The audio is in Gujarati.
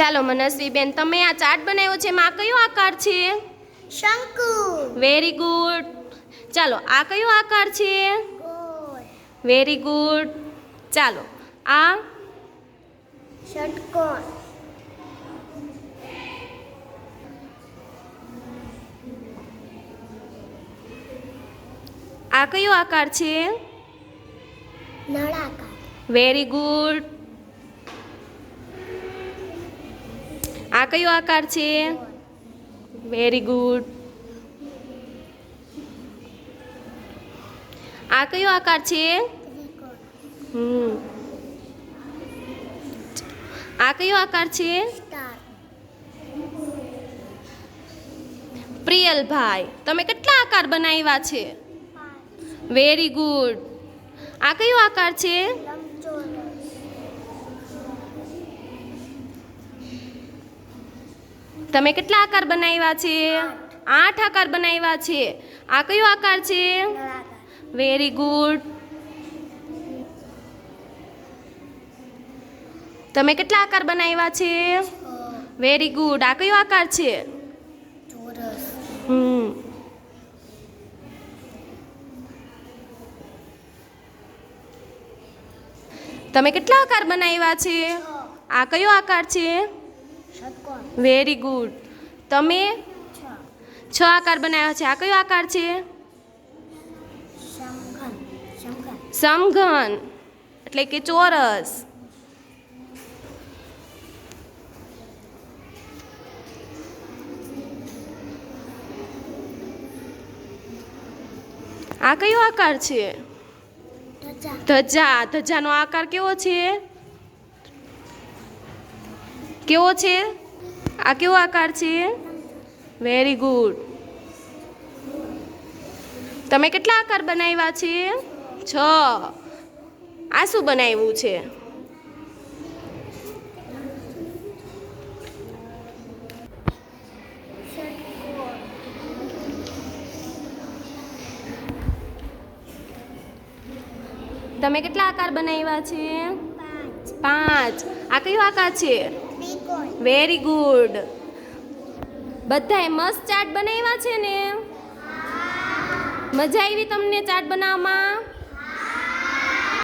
ચાલો મનસ્વી બેન, તમે આ ચાર્ટ બનાવ્યો છે એમાં આ કયો આકાર છે? શંકુ. Very good. ચાલો આ કયો આકાર છે? ગોળ. Very good. ચાલો આ ષટકોણ. આ કયો આકાર છે? નળાકાર. Very good. આ કયો આકાર છે? Very good. આ કયો આકાર છે? ત્રિકોણ. આ કયો આકાર છે? સ્ટાર. પ્રિયલભાઈ, તમે કેટલા આકાર બનાવ્યા છે? Very good. આ કયો આકાર છે? લંબચોરસ. તમે કેટલા આકાર બનાવ્યા છે? 8 આકાર બનાવ્યા છે. આ કયો આકાર છે? નળાકાર. Very good. તમે કેટલા આકાર બનાવ્યા છે? Very good. આ કયો આકાર છે? ચોરસ. તમે કેટલા આકાર બનાવ્યા છે? આ કયો આકાર છે? ષટકોણ. Very good. તમે 6 આકાર બનાવ્યા છે. આ કયો આકાર છે? સમઘન. સમઘન. સમઘન એટલે કે ચોરસ. આ કયો આકાર છે? ધજા. ધજા. ધજાનો આકાર કેવો છે? કેવો છે? આ કેવો આકાર છે? Very good. તમે કેટલા આકાર બનાવ્યા છે? 6. આ શું બનાવ્યું છે? ષટકોણ. તમે કેટલા આકાર બનાવ્યા છે? 5. 5. આ કયો આકાર છે? ત્રિકોણ. Very good. બધાએ મસ્ત ચાર્ટ બનાવ્યા છે ને? મજા આવી તમને ચાર્ટ બનાવવામાં?